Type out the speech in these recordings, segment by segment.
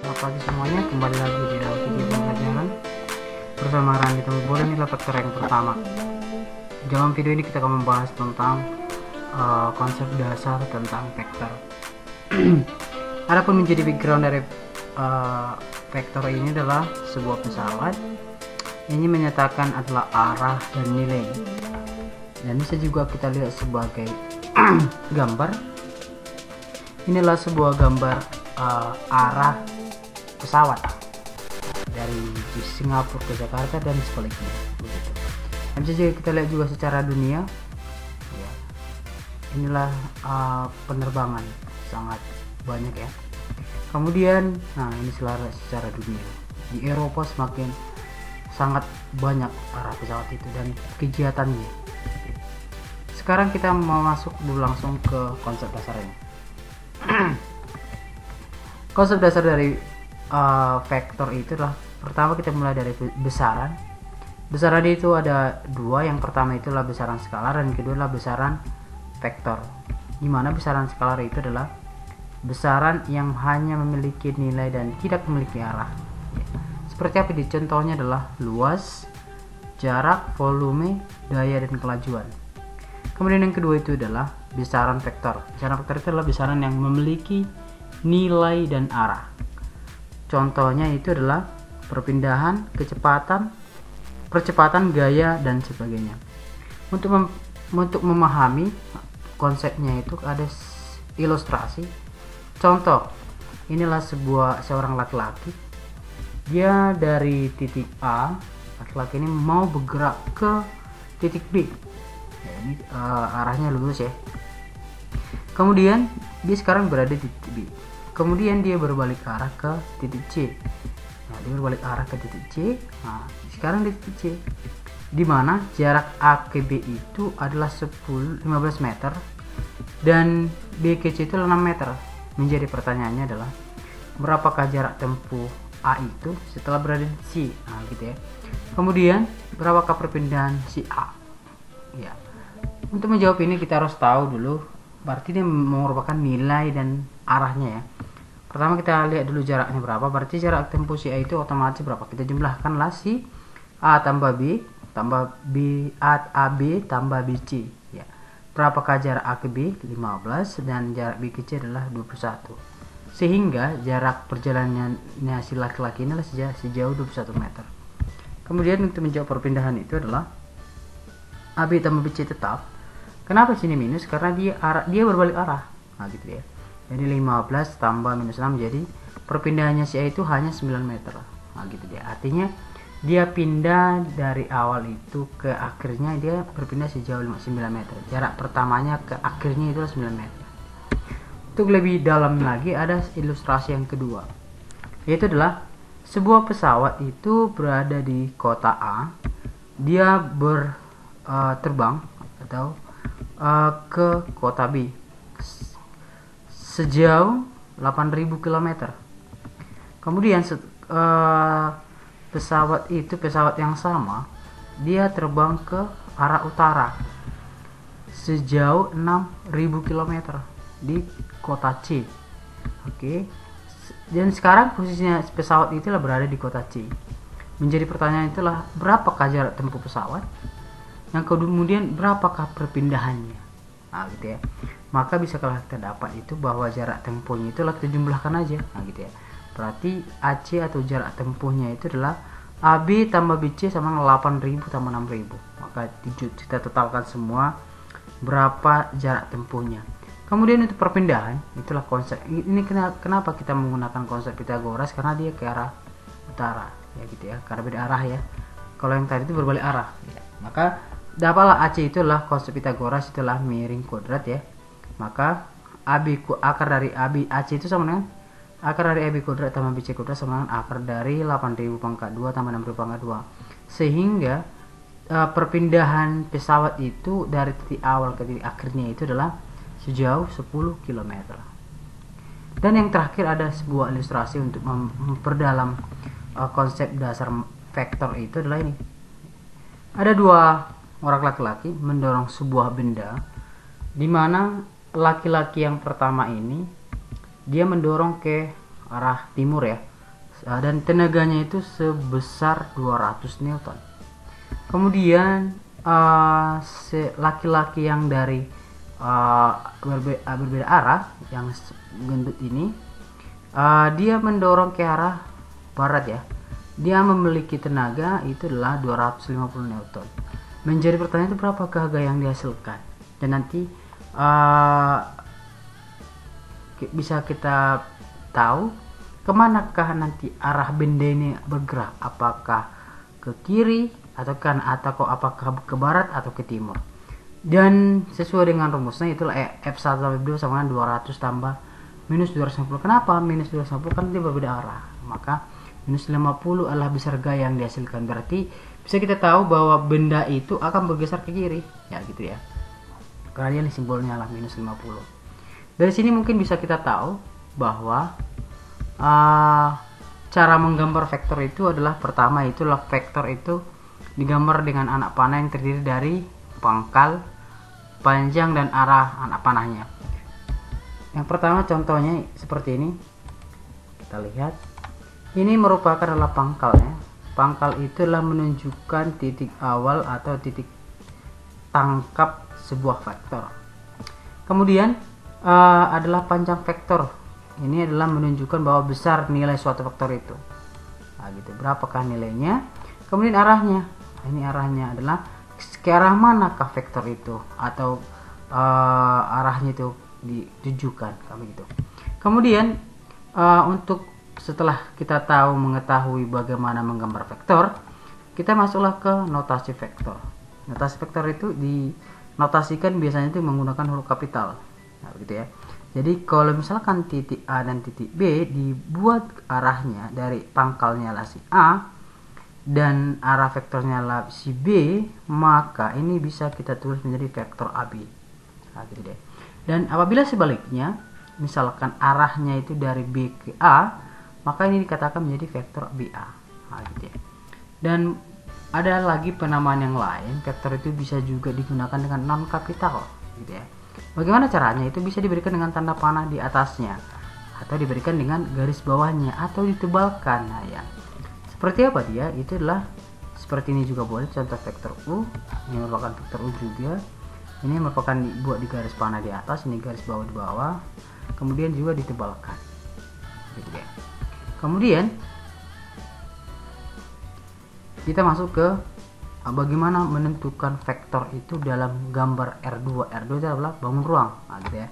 Selamat pagi semuanya, kembali lagi di dalam video pembelajaran bersama Randy Tumbuh. Ini adalah vektor yang pertama. Dalam video ini kita akan membahas tentang konsep dasar tentang vektor. Adapun menjadi background dari vektor ini adalah sebuah pesawat. Ini menyatakan adalah arah dan nilai, dan bisa juga kita lihat sebagai gambar. Inilah sebuah gambar arah pesawat dari Singapura ke Jakarta dan sebaliknya. Dan bisa kita lihat juga secara dunia. Ya, inilah penerbangan sangat banyak ya. Kemudian, nah ini secara dunia. Di Eropa semakin sangat banyak arah pesawat itu dan kegiatannya. Sekarang kita mau masuk dulu langsung ke konsep dasarnya. Konsep dasar dari vektor itu adalah, pertama kita mulai dari besaran. Besaran itu ada dua. Yang pertama itulah besaran skalar dan kedua adalah besaran vektor. Dimana besaran skalar itu adalah besaran yang hanya memiliki nilai dan tidak memiliki arah. Seperti apa? Di contohnya adalah luas, jarak, volume, daya, dan kelajuan. Kemudian yang kedua itu adalah besaran vektor. Besaran vektor itu adalah besaran yang memiliki nilai dan arah. Contohnya itu adalah perpindahan, percepatan, gaya, dan sebagainya. Untuk memahami konsepnya itu ada ilustrasi. Contoh, inilah seorang laki-laki. Dia dari titik A, laki-laki ini mau bergerak ke titik B. Ya, ini arahnya lurus ya. Kemudian dia sekarang berada di titik B. Kemudian dia berbalik arah ke titik C. Nah, dia berbalik arah ke titik C. Nah, sekarang di titik C, di mana jarak A ke B itu adalah 15 meter dan B ke C itu 6 meter. Menjadi pertanyaannya adalah berapakah jarak tempuh A itu setelah berada di C? Nah, gitu ya. Kemudian berapakah perpindahan si A? Ya. Untuk menjawab ini kita harus tahu dulu, berarti dia merupakan nilai dan arahnya ya. Pertama kita lihat dulu jaraknya berapa. Berarti jarak tempuh si A itu otomatis berapa? Kita jumlahkanlah si A tambah B tambah B AB tambah BC ya. Berapakah jarak A ke B? 15 dan jarak B ke C adalah 21. Sehingga jarak perjalanannya si laki-laki ini adalah sejauh 21 meter. Kemudian untuk menjawab perpindahan itu adalah AB tambah BC tetap. Kenapa sini minus? Karena dia berbalik arah. Nah, gitu ya. Jadi 15 tambah minus 6 jadi perpindahannya si A itu hanya 9 meter. Nah, gitu dia. Artinya dia pindah dari awal itu ke akhirnya dia berpindah sejauh 9 meter. Jarak pertamanya ke akhirnya itu 9 meter. Untuk lebih dalam lagi ada ilustrasi yang kedua. Yaitu adalah sebuah pesawat itu berada di kota A. Dia terbang atau ke kota B sejauh 8.000 km. Kemudian pesawat yang sama dia terbang ke arah utara sejauh 6.000 km di kota C. Oke. Dan sekarang posisinya pesawat itulah berada di kota C. Menjadi pertanyaan itulah berapakah jarak tempuh pesawat? Yang kemudian berapakah perpindahannya? Nah, gitu ya. Maka bisa kita dapat itu bahwa jarak tempuhnya itulah kita jumlahkan aja. Nah, gitu ya. Berarti AC atau jarak tempuhnya itu adalah AB tambah BC sama 8.000 tambah 6.000. Maka kita totalkan semua berapa jarak tempuhnya. Kemudian untuk perpindahan, itulah konsep. Ini kenapa kita menggunakan konsep Pythagoras, karena dia ke arah utara ya gitu ya. Karena beda arah ya. Kalau yang tadi itu berbalik arah. Ya. Maka dapatlah AC itulah konsep Pythagoras itulah miring kuadrat ya. Maka akar dari AC itu sama dengan akar dari AB kuadrat tambah BC kuadrat sama dengan akar dari 8.000 pangkat 2 tambah 6.000 pangkat 2. Sehingga perpindahan pesawat itu dari titik awal ke titik akhirnya itu adalah sejauh 10 km. Dan yang terakhir ada sebuah ilustrasi untuk memperdalam konsep dasar vektor itu adalah ini. Ada dua orang laki-laki mendorong sebuah benda, di mana laki-laki yang pertama ini dia mendorong ke arah timur ya. dan tenaganya itu sebesar 200 Newton. Kemudian laki-laki yang dari berbeda arah, yang gendut ini, dia mendorong ke arah barat ya. Dia memiliki tenaga itu adalah 250 Newton. Menjadi pertanyaan itu berapa gaya yang dihasilkan, dan nanti bisa kita tahu kemanakah nanti arah benda ini bergerak, apakah ke kiri atau kan, atau apakah ke barat atau ke timur. Dan sesuai dengan rumusnya itulah F1 sampai F2 sama dengan 200 tambah minus 250. Kenapa minus 250? Kan dia berbeda arah, maka minus 50 adalah besar gaya yang dihasilkan. Berarti bisa kita tahu bahwa benda itu akan bergeser ke kiri ya, gitu ya, karena ini simbolnya lah minus 50. Dari sini mungkin bisa kita tahu bahwa cara menggambar vektor itu adalah, pertama itulah vektor itu digambar dengan anak panah yang terdiri dari pangkal, panjang, dan arah anak panahnya. Yang pertama contohnya seperti ini, kita lihat ini merupakan adalah pangkalnya. Pangkal itulah menunjukkan titik awal atau titik tangkap sebuah vektor. Kemudian adalah panjang vektor, ini adalah menunjukkan bahwa besar nilai suatu vektor itu. Nah, gitu, berapakah nilainya. Kemudian arahnya, ini arahnya adalah ke arah manakah vektor itu, atau arahnya itu ditujukan, kayak gitu. Kemudian untuk setelah kita mengetahui bagaimana menggambar vektor, kita masuklah ke notasi vektor. Notasi vektor itu dinotasikan biasanya itu menggunakan huruf kapital. Nah, begitu ya. Jadi kalau misalkan titik A dan titik B dibuat arahnya dari pangkalnya lah si A dan arah vektornya lah si B, maka ini bisa kita tulis menjadi vektor AB. Nah, gitu deh. Dan apabila sebaliknya, misalkan arahnya itu dari B ke A, maka ini dikatakan menjadi vektor BA. Nah, gitu ya. Dan ada lagi penamaan yang lain, vektor itu bisa juga digunakan dengan non kapital, gitu ya. Bagaimana caranya? Itu bisa diberikan dengan tanda panah di atasnya, atau diberikan dengan garis bawahnya, atau ditebalkan. Nah, ya. Seperti apa dia? Itu adalah seperti ini juga boleh. Contoh vektor U, ini merupakan vektor U juga. Ini merupakan dibuat di garis panah di atas, ini garis bawah di bawah. Kemudian juga ditebalkan. Gitu ya. Kemudian kita masuk ke bagaimana menentukan vektor itu dalam gambar R2. R2 itu adalah bangun ruang. Nah, gitu ya.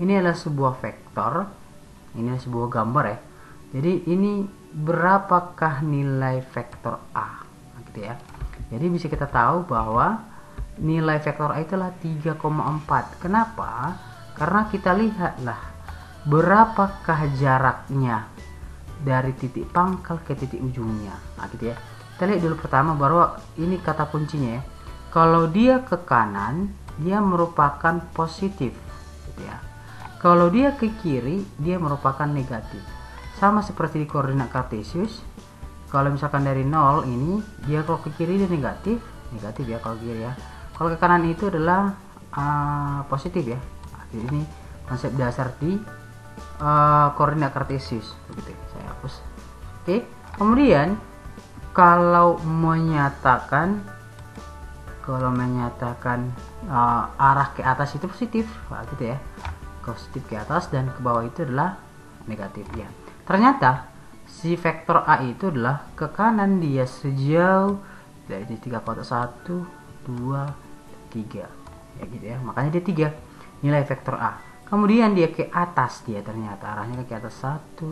Ini adalah sebuah vektor, ini adalah sebuah gambar ya. Jadi ini berapakah nilai vektor A, nah, gitu ya. Jadi bisa kita tahu bahwa nilai vektor A itulah 3,4. Kenapa? Karena kita lihatlah berapakah jaraknya dari titik pangkal ke titik ujungnya. Nah, gitu ya. Kita lihat dulu pertama bahwa ini kata kuncinya ya. Kalau dia ke kanan, dia merupakan positif, gitu ya. Kalau dia ke kiri, dia merupakan negatif. Sama seperti di koordinat kartesius. Kalau misalkan dari 0 ini, dia kalau ke kiri dia negatif, negatif ya kalau kiri ya. Kalau ke kanan itu adalah positif ya. Jadi ini konsep dasar di koordinat kartesius, begitu. Saya hapus. Oke, kemudian kalau menyatakan arah ke atas itu positif, gitu ya, positif ke atas, dan ke bawah itu adalah negatif ya. Ternyata si vektor A itu adalah ke kanan dia sejauh dari 3 kotak 1, 2, 3 ya, gitu ya. Makanya dia 3 nilai vektor A. Kemudian dia ke atas, dia ternyata arahnya ke atas 1,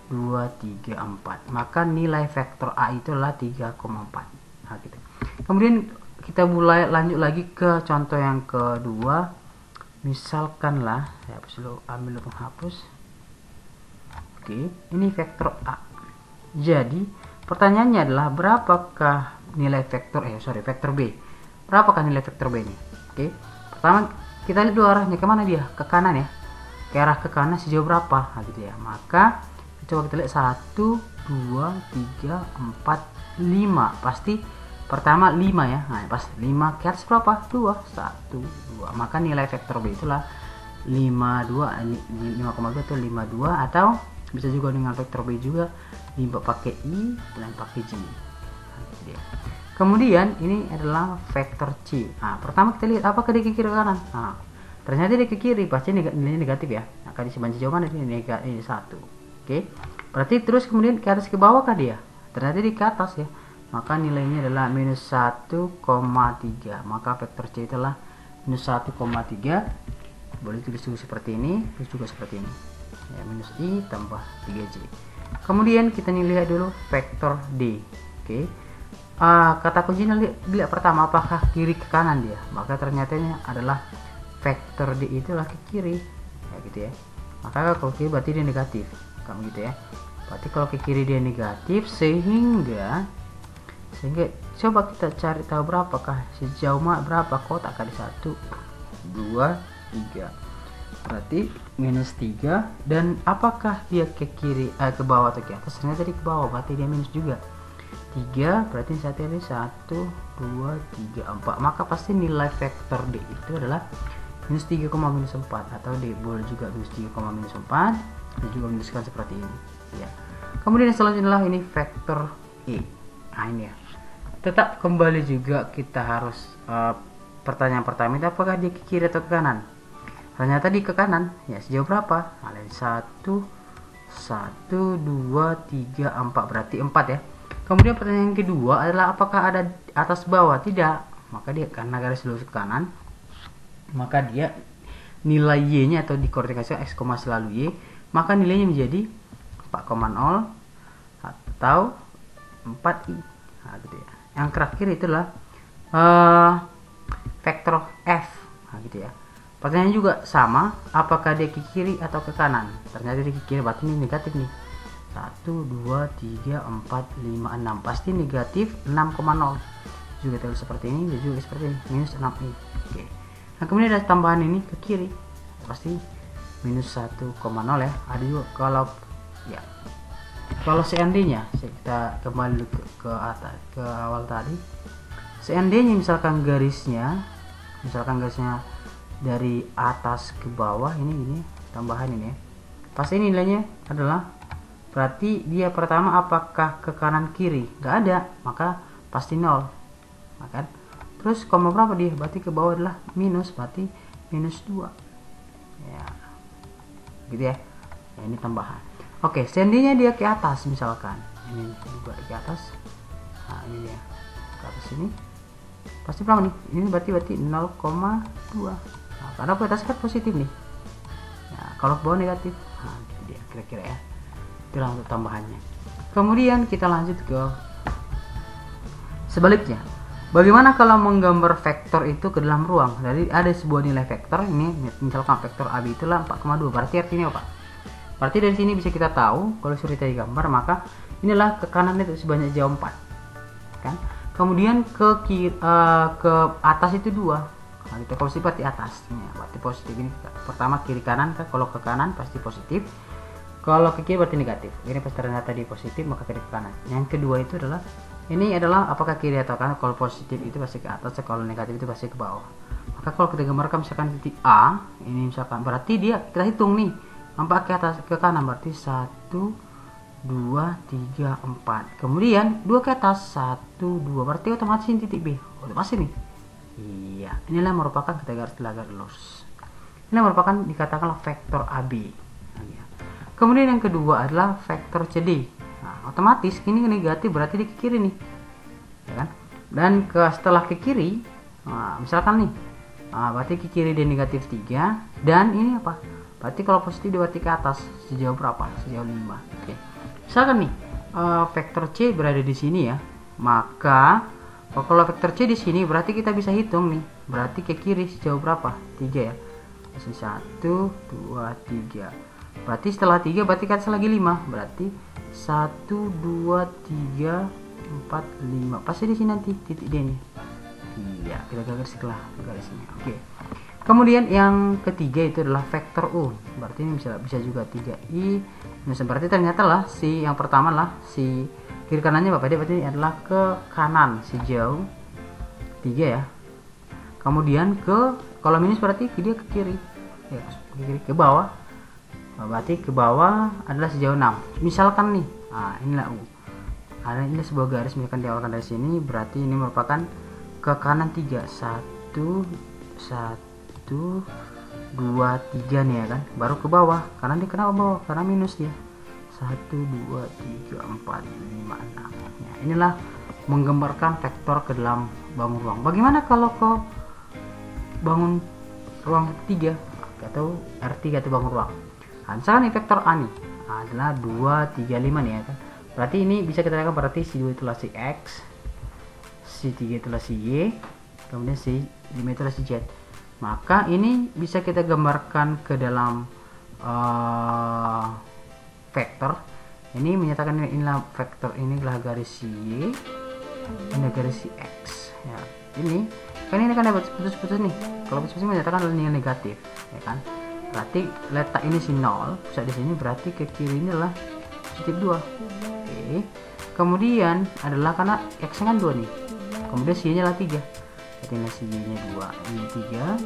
2, 3, 4. Maka nilai vektor A itu adalah 3,4. Nah, gitu. Kemudian kita mulai lanjut lagi ke contoh yang kedua. Misalkanlah, saya hapus dulu, ambil penghapus. Oke, ini vektor A. Jadi, pertanyaannya adalah berapakah nilai vektor vektor B. Berapakah nilai vektor B ini? Oke. Pertama, kita lihat dulu arahnya kemana dia? Ke kanan ya. Ke arah ke kanan sejauh berapa? Nah, gitu ya. Maka coba kita lihat 1, 2, 3, 4, 5. Pasti pertama 5 ya. Nah, pas 5 ke atas berapa? 2, 1, 2. Maka nilai vektor B itulah 5,2 atau Bisa juga dengan vektor B juga, ini pakai I dan pakai J. Nah, gitu dia. Kemudian ini adalah vektor C. Nah, pertama kita lihat apakah dia ke kiri ke kanan. Nah, ternyata dia ke kiri, pasti nilainya negatif ya. Nah, kalau disimpan jawaban ini negatif, ini 1. Oke. Berarti terus kemudian ke atas ke bawah kah dia? Ternyata dia ke atas ya. Maka nilainya adalah minus 1,3. Maka vektor C adalah minus 1,3. Boleh tulis juga seperti ini, terus juga seperti ini. Ya, minus I tambah 3J. Kemudian kita lihat dulu vektor D. Oke. Kata kuncinya lihat pertama apakah kiri ke kanan dia. Maka ternyata adalah vektor D itu adalah ke kiri. Ya gitu ya. Maka kalau kiri berarti dia negatif. Kamu gitu ya. Berarti kalau ke kiri dia negatif sehingga coba kita cari tahu berapakah sejauh berapa kotak kali 1 2 3. Berarti minus 3. Dan apakah dia ke kiri ke bawah atau ke atas? Ternyata dia ke bawah, berarti dia minus juga 3. Berarti satu ini 1 2 3 4. Maka pasti nilai vektor D itu adalah minus 3,-4 atau D boleh juga minus 3,-4 dan juga menuliskan seperti ini ya. Kemudian selanjutnya adalah ini vektor E. Nah ini ya, tetap kembali juga kita harus pertanyaan pertama itu apakah dia ke kiri atau ke kanan. Ternyata di ke kanan ya, sejauh berapa? Nah, 1 2 3 4, berarti 4 ya. Kemudian pertanyaan kedua adalah apakah ada atas bawah? Tidak. Maka dia karena garis lurus ke kanan, maka dia nilai Y nya atau dikoordinasikan X, selalu Y, maka nilainya menjadi 4,0 atau 4I. Nah, gitu ya. Yang terakhir itulah vektor F. Nah, gitu ya. Pertanyaan juga sama, apakah dia ke kiri atau ke kanan? Ternyata dia ke kiri, berarti ini negatif nih. 1 2 3 4 5 6, pasti negatif 6,0. Juga terus seperti ini, juga seperti ini, minus 6i. Oke. Nah, kemudian ada tambahan ini ke kiri, pasti minus 1,0 ya. Ada juga kalau seandainya kita kembali ke atas, ke awal tadi, seandainya misalkan garisnya dari atas ke bawah, ini tambahan ini ya, pasti nilainya adalah, berarti dia pertama apakah ke kanan kiri? Nggak ada, maka pasti 0. Maka terus koma berapa dia? Berarti ke bawah adalah minus, berarti minus 2 ya, gitu ya. Nah, ini tambahan. Oke, seandainya dia ke atas, misalkan ini juga ke atas, nah ini dia ke atas ini, pasti berapa nih? Ini berarti 0,2. Nah, karena ke atas kan positif nih. Nah, kalau ke bawah negatif. Nah, gitu dia kira-kira ya. Itulah untuk tambahannya. Kemudian kita lanjut ke sebaliknya. Bagaimana kalau menggambar vektor itu ke dalam ruang? Jadi ada sebuah nilai vektor ini, misalkan vektor AB itulah 4,2. Berarti artinya apa? Berarti dari sini bisa kita tahu kalau sudah digambar, maka inilah ke kanan itu sebanyak jauh 4. Kan? Kemudian ke atas itu 2. Nah, kita positif berarti atas. Ya, berarti positif ini pertama kiri kanan kan, kalau ke kanan pasti positif. Kalau ke kiri berarti negatif. Ini pasti ternyata di positif, maka kiri ke kanan. Yang kedua itu adalah ini adalah apakah kiri atau kanan. Kalau positif itu pasti ke atas, kalau negatif itu pasti ke bawah. Maka kalau kita gambarkan misalkan titik A, ini misalkan berarti dia kita hitung nih, 4 ke atas ke kanan berarti 1 2 3 4. Kemudian 2 ke atas 1 2, berarti otomatis ini titik B. Otomatis nih. Iya, inilah merupakan kita garis lurus. Ini merupakan dikatakanlah vektor AB. Kemudian yang kedua adalah vektor CD. Nah, otomatis ini negatif, berarti di kiri nih, ya kan? Dan setelah ke kiri, nah, misalkan nih, berarti ke kiri dia negatif 3, dan ini apa? Berarti kalau positif dia berarti ke atas sejauh berapa? Sejauh 5. Oke. Misalkan nih, vektor C berada di sini ya, maka kalau vektor C di sini berarti kita bisa hitung nih, berarti ke kiri sejauh berapa? 3 ya. Masih 1 2 3. Berarti setelah 3 berarti kan lagi 5. Berarti 1 2 3 4 5. Pasti di sini nanti titik D nya. Iya, kita garis setelah garisnya. Oke. Kemudian yang ketiga itu adalah vektor U. Berarti ini bisa juga 3i. Nah, berarti ternyata lah si yang pertama lah si kiri kanannya Bapak dia berarti adalah ke kanan sejauh 3 ya. Kemudian kalau minus berarti dia ke kiri. Ya, ke kiri ke bawah. berarti ke bawah adalah sejauh 6. Misalkan nih, inilah U. Ada ini sebuah garis, misalkan diawalkan dari sini, berarti ini merupakan ke kanan 3. 1 2 3 nih ya kan, baru ke bawah. Karena dia kenapa bawah? Karena minus dia. 1 2 3 4 5 6. Ya, inilah menggambarkan vektor ke dalam bangun ruang. Bagaimana kalau ke bangun ruang 3 atau R3 atau bangun ruang? Misalkan vektor A nih adalah 2 3 5 nih ya kan. Berarti ini bisa kita lihat, berarti si 2 itulah si X, si 3 itulah si Y, kemudian si 5 itulah si Z. Maka ini bisa kita gambarkan ke dalam vektor. Ini menyatakan inilah vektor, ini adalah garis si Y, ini garis si X. Ya, ini kan ada putus-putus nih. Kalau putus-putus menyatakan nilai negatif, ya kan? Berarti letak ini si 0, pusat di sini, berarti ke kiri ini adalah positif 2. Oke. Kemudian adalah karena X kan 2 nih. Kemudian si nya adalah 3. Berarti ini si nya 2, ini 3.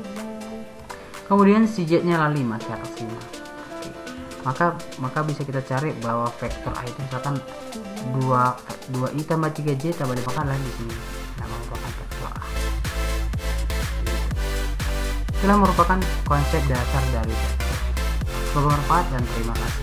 Kemudian si Z nya adalah 5, ke atas 5. Oke. Maka bisa kita cari bahwa vektor A itu misalkan 2i tambah 3j tambah 5 kan di sini. Nah, merupakan vektor A. Itulah merupakan konsep dasar dari vektor. Semoga bermanfaat dan terima kasih.